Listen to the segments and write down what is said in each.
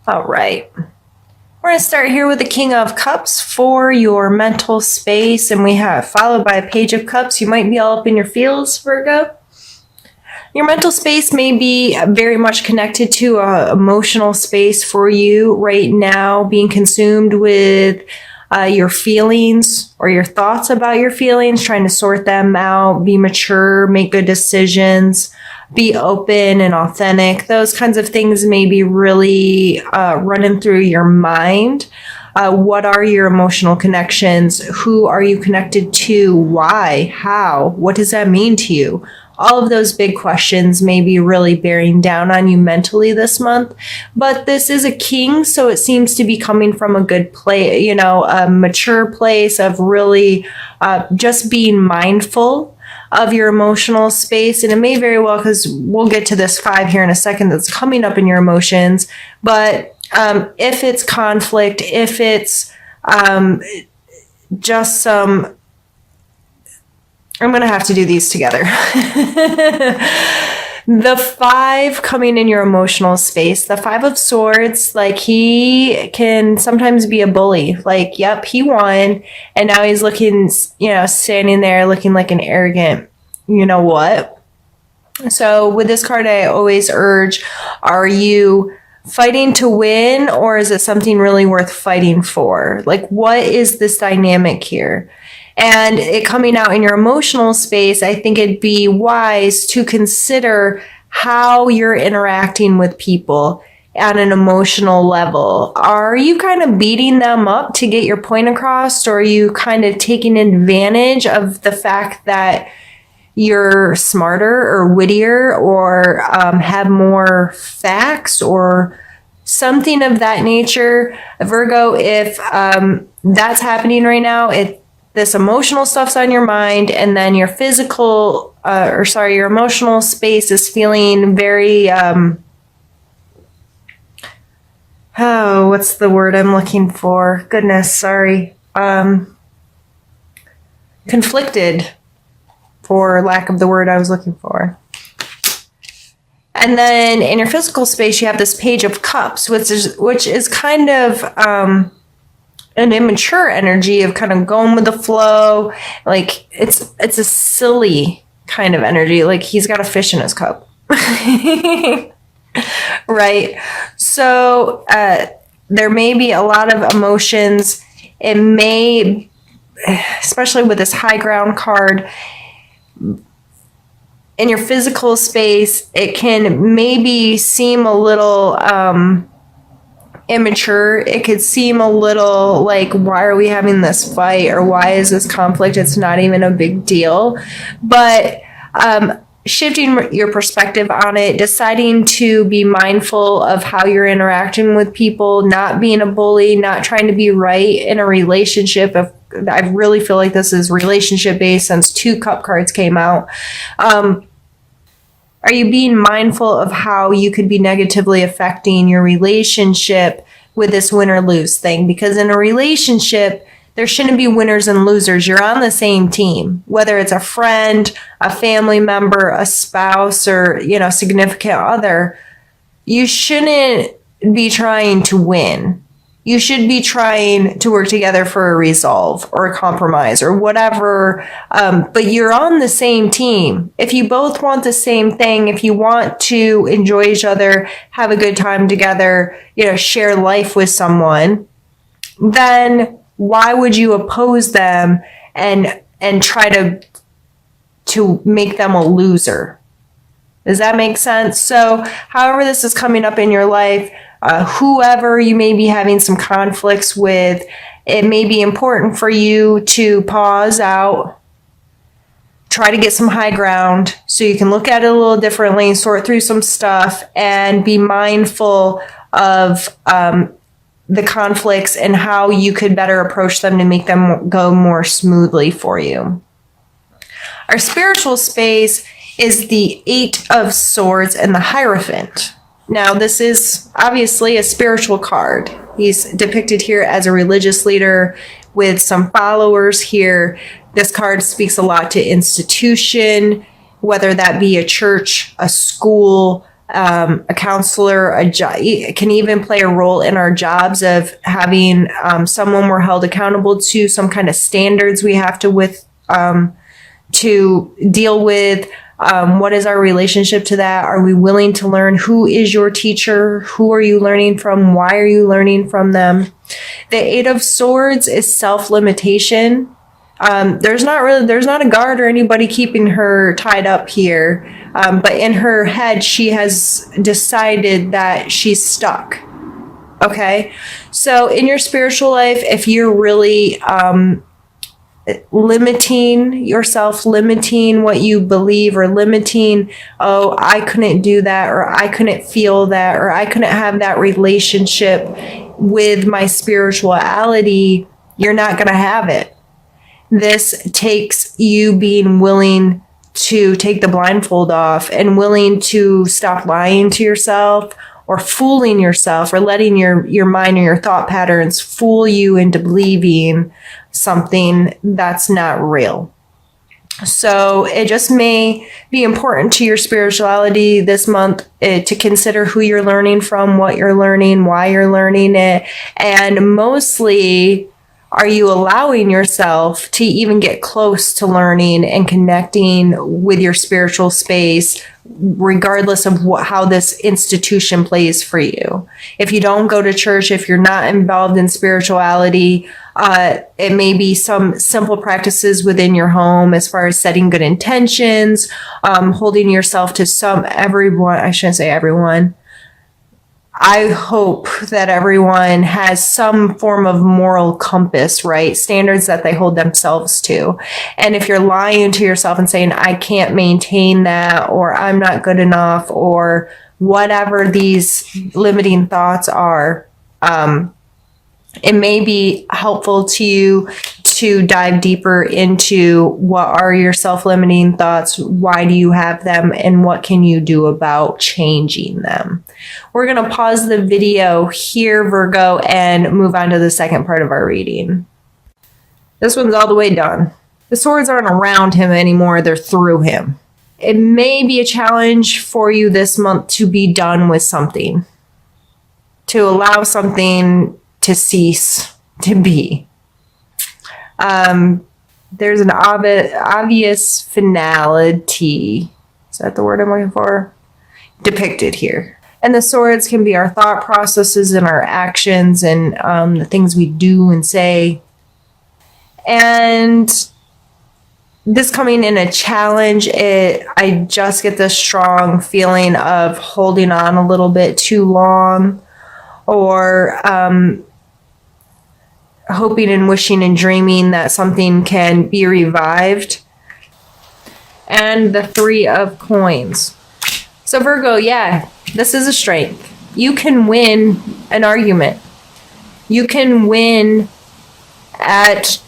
All right. We're going to start here with the King of Cups for your mental space, and we have followed by a Page of Cups. You might be all up in your feels, Virgo. Your mental space may be very much connected to an emotional space for you right now, being consumed with your feelings or your thoughts about your feelings, trying to sort them out, be mature, make good decisions, be open and authentic. Those kinds of things may be really running through your mind. What are your emotional connections? Who are you connected to? Why? How? What does that mean to you? All of those big questions may be really bearing down on you mentally this month. But this is a king, so it seems to be coming from a good place, a mature place of really just being mindful of your emotional space. And it may very well, because we'll get to this 5 here in a second, that's coming up in your emotions. But if it's conflict, if it's just some, I'm going to have to do these together. The 5 coming in your emotional space, the 5 of Swords, like he can sometimes be a bully. Like, yep, he won. And now he's looking, standing there looking like an arrogant, you know what? So with this card, I always urge, are you fighting to win, or is it something really worth fighting for? Like, what is this dynamic here? And it coming out in your emotional space, I think it'd be wise to consider how you're interacting with people at an emotional level. Are you kind of beating them up to get your point across, or are you kind of taking advantage of the fact that you're smarter or wittier or have more facts or something of that nature? Virgo, if that's happening right now, this emotional stuff's on your mind, and then your your emotional space is feeling very, what's the word I'm looking for? Goodness, sorry. Conflicted, for lack of the word I was looking for. And then in your physical space, you have this Page of Cups, which is kind of an immature energy of kind of going with the flow. Like it's a silly kind of energy. Like he's got a fish in his cup. Right? So there may be a lot of emotions. It may, especially with this high ground card, in your physical space, it can maybe seem a little immature. It could seem a little like, why are we having this fight, or why is this conflict? It's not even a big deal. But shifting your perspective on it, deciding to be mindful of how you're interacting with people, not being a bully, not trying to be right in a relationship. I really feel like this is relationship based, since 2 cup cards came out. Are you being mindful of how you could be negatively affecting your relationship with this win or lose thing? Because in a relationship, there shouldn't be winners and losers. You're on the same team, whether it's a friend, a family member, a spouse, or, significant other. You shouldn't be trying to win. You should be trying to work together for a resolve or a compromise or whatever. But you're on the same team. If you both want the same thing, if you want to enjoy each other, have a good time together, share life with someone, then why would you oppose them and try to make them a loser? Does that make sense? So however this is coming up in your life, whoever you may be having some conflicts with, it may be important for you to pause out, try to get some high ground so you can look at it a little differently, sort through some stuff, and be mindful of the conflicts and how you could better approach them to make them go more smoothly for you. Our spiritual space is the 8 of Swords and the Hierophant. Now, this is obviously a spiritual card. He's depicted here as a religious leader with some followers here. This card speaks a lot to institution, whether that be a church, a school, a counselor, it can even play a role in our jobs of having someone we're held accountable to, some kind of standards we have to deal with. What is our relationship to that? Are we willing to learn? Who is your teacher? Who are you learning from? Why are you learning from them? The Eight of Swords is self-limitation. There's not a guard or anybody keeping her tied up here. But in her head, she has decided that she's stuck. Okay. So in your spiritual life, if you're really, limiting yourself, limiting what you believe, or limiting, oh, I couldn't do that, or I couldn't feel that, or I couldn't have that relationship with my spirituality, you're not going to have it. This takes you being willing to take the blindfold off and willing to stop lying to yourself or fooling yourself, or letting your mind or your thought patterns fool you into believing something that's not real. So it just may be important to your spirituality this month to consider who you're learning from, what you're learning, why you're learning it, and mostly, are you allowing yourself to even get close to learning and connecting with your spiritual space, regardless of how this institution plays for you? If you don't go to church, if you're not involved in spirituality, it may be some simple practices within your home as far as setting good intentions, holding yourself to everyone. I shouldn't say everyone. I hope that everyone has some form of moral compass, right? Standards that they hold themselves to. And if you're lying to yourself and saying, I can't maintain that, or I'm not good enough, or whatever these limiting thoughts are, it may be helpful to you to dive deeper into what are your self-limiting thoughts, why do you have them, and what can you do about changing them. We're going to pause the video here, Virgo, and move on to the second part of our reading. This one's all the way done. The swords aren't around him anymore, they're through him. It may be a challenge for you this month to be done with something, to allow something to cease to be. There's an obvious finality. Is that the word I'm looking for? Depicted here. And the swords can be our thought processes and our actions and the things we do and say. And this coming in a challenge, I just get this strong feeling of holding on a little bit too long, or hoping and wishing and dreaming that something can be revived. And the Three of Coins. So Virgo, yeah, this is a strength. You can win an argument. You can win at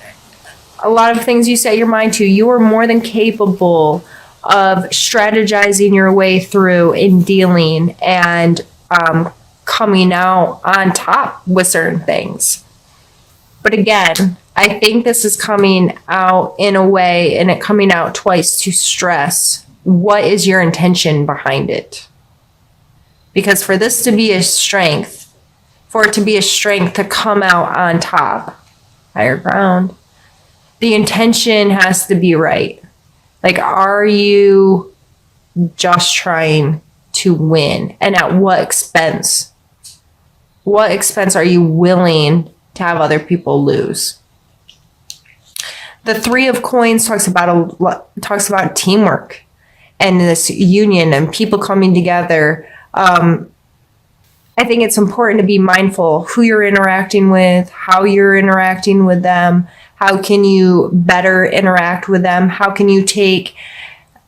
a lot of things you set your mind to. You are more than capable of strategizing your way through in dealing and coming out on top with certain things. But again, I think this is coming out in a way, and it coming out twice, to stress what is your intention behind it. Because for this to be a strength, for it to be a strength to come out on top, higher ground, the intention has to be right. Like, are you just trying to win? And at what expense? What expense are you willing to have other people lose? The Three of Coins talks about teamwork and this union and people coming together. I think it's important to be mindful who you're interacting with, how you're interacting with them. How can you better interact with them? How can you take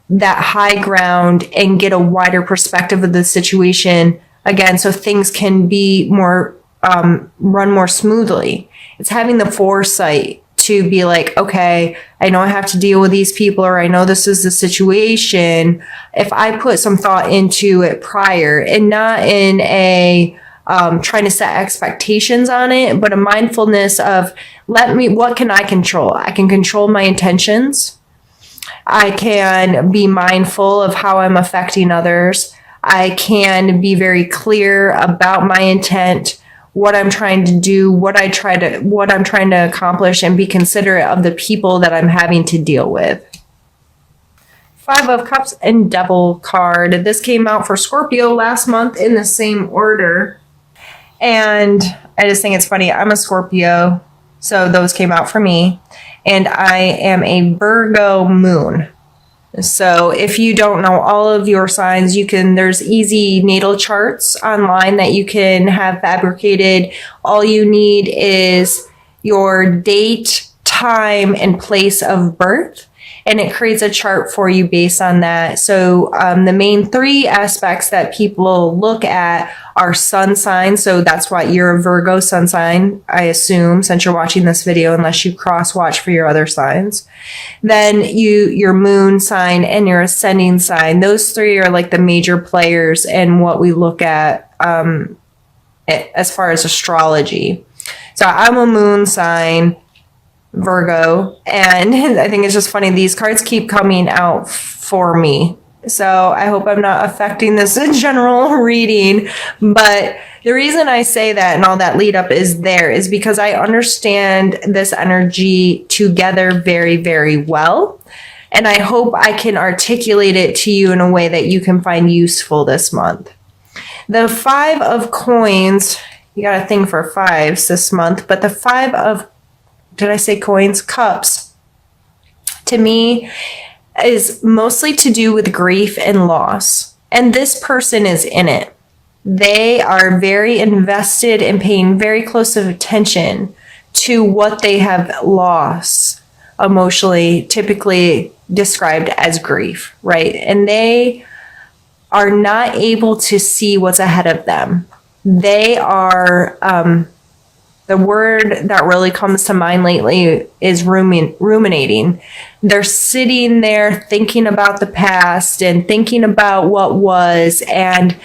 that high ground and get a wider perspective of the situation again, so things can be more run more smoothly? It's having the foresight to be like, okay, I know I have to deal with these people, or I know this is the situation. If I put some thought into it prior, and not in a trying to set expectations on it, but a mindfulness of what can I control? I can control my intentions. I can be mindful of how I'm affecting others. I can be very clear about my intent, what I'm trying to do, what I'm trying to accomplish, and be considerate of the people that I'm having to deal with. 5 of Cups and Devil card. This came out for Scorpio last month in the same order. And I just think it's funny. I'm a Scorpio, so those came out for me. And I am a Virgo moon. So if you don't know all of your signs, there's easy natal charts online that you can have fabricated. All you need is your date, time, and place of birth, and it creates a chart for you based on that. So the main 3 aspects that people look at are sun sign. So that's why you're a Virgo sun sign, I assume, since you're watching this video, unless you cross watch for your other signs. Then your moon sign and your ascending sign. Those 3 are like the major players in what we look at as far as astrology. So I'm a moon sign, Virgo, and I think it's just funny. These cards keep coming out for me. So I hope I'm not affecting this general reading. But the reason I say that and all that lead up is because I understand this energy together very, very well. And I hope I can articulate it to you in a way that you can find useful this month. The 5 of coins, you got a thing for 5s this month, but the 5 of, did I say coins? Cups, to me, is mostly to do with grief and loss. And this person is in it. They are very invested and paying very close attention to what they have lost emotionally, typically described as grief, right? And they are not able to see what's ahead of them. They are, the word that really comes to mind lately is ruminating. They're sitting there thinking about the past and thinking about what was and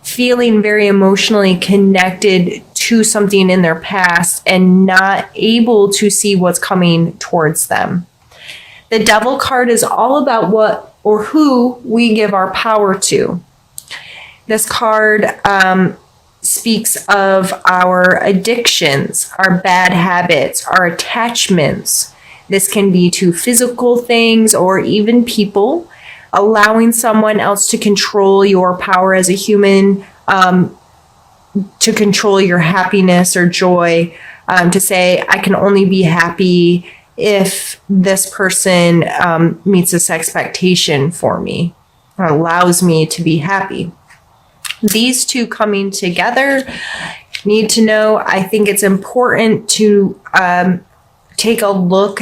feeling very emotionally connected to something in their past and not able to see what's coming towards them. The Devil card is all about what or who we give our power to. This card speaks of our addictions, our bad habits, our attachments. This can be to physical things or even people. Allowing someone else to control your power as a human, to control your happiness or joy, to say, I can only be happy if this person meets this expectation for me or allows me to be happy. These 2 coming together, need to know, I think it's important to take a look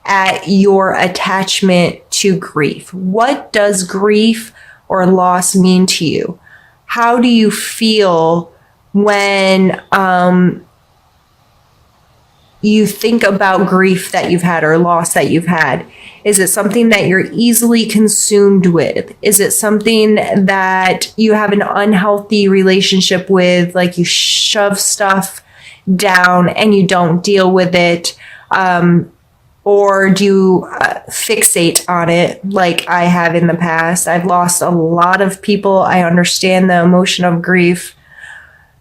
at your attachment to grief. What does grief or loss mean to you? How do you feel when you think about grief that you've had or loss that you've had? Is it something that you're easily consumed with? Is it something that you have an unhealthy relationship with, like you shove stuff down and you don't deal with it? Or do you fixate on it like I have in the past? I've lost a lot of people. I understand the emotion of grief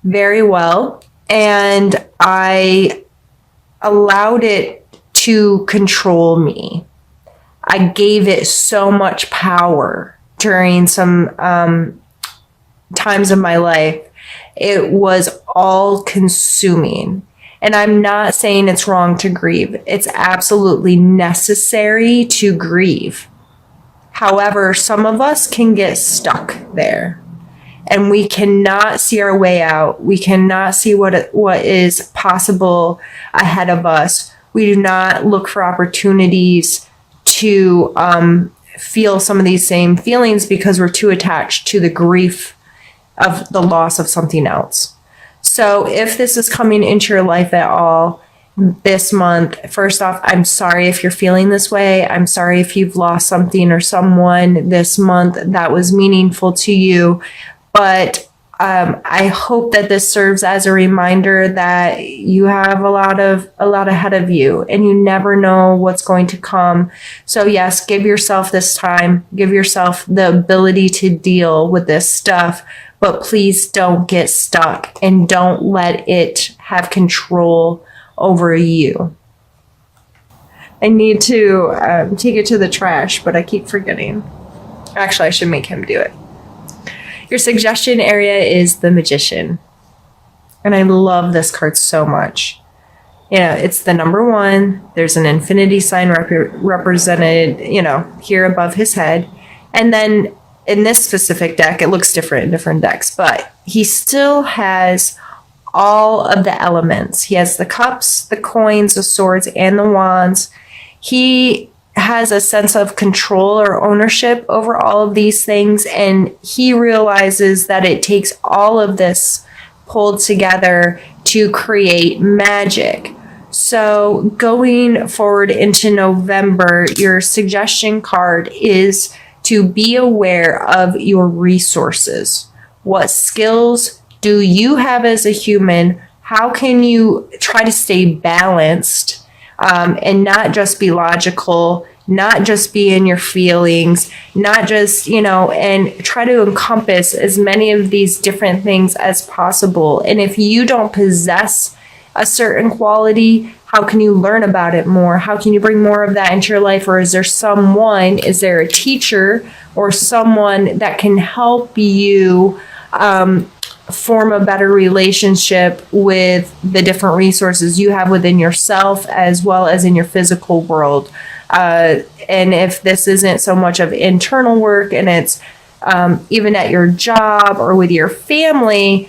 very well. And I allowed it to control me. I gave it so much power during some times of my life. It was all consuming. And I'm not saying it's wrong to grieve. It's absolutely necessary to grieve. However, some of us can get stuck there. And we cannot see our way out. We cannot see what is possible ahead of us. We do not look for opportunities to feel some of these same feelings because we're too attached to the grief of the loss of something else. So if this is coming into your life at all this month, first off, I'm sorry if you're feeling this way. I'm sorry if you've lost something or someone this month that was meaningful to you. But I hope that this serves as a reminder that you have a lot ahead of you, and you never know what's going to come. So yes, give yourself this time, give yourself the ability to deal with this stuff, but please don't get stuck and don't let it have control over you. I need to take it to the trash, but I keep forgetting. Actually, I should make him do it. Your suggestion area is the Magician. And I love this card so much. You know, it's the number 1. There's an infinity sign represented, here above his head. And then in this specific deck, it looks different in different decks, but he still has all of the elements. He has the cups, the coins, the swords, and the wands. He has a sense of control or ownership over all of these things, and he realizes that it takes all of this pulled together to create magic. So going forward into November, your suggestion card is to be aware of your resources. What skills do you have as a human? How can you try to stay balanced and not just be logical, not just be in your feelings, not just, and try to encompass as many of these different things as possible. And if you don't possess a certain quality, how can you learn about it more? How can you bring more of that into your life? Or is there a teacher or someone that can help you form a better relationship with the different resources you have within yourself as well as in your physical world? And if this isn't so much of internal work and it's even at your job or with your family,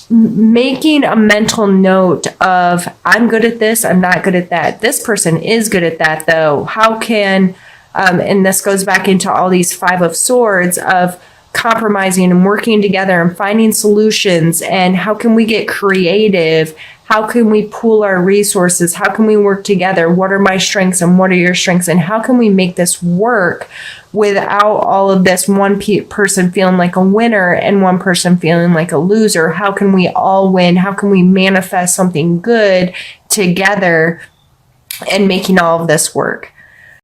making a mental note of, I'm good at this, I'm not good at that. This person is good at that, though. How can, and this goes back into all these 5 of Swords of compromising and working together and finding solutions, and how can we get creative? How can we pool our resources? How can we work together? What are my strengths and what are your strengths? And how can we make this work without all of this one person feeling like a winner and one person feeling like a loser? How can we all win? How can we manifest something good together and making all of this work?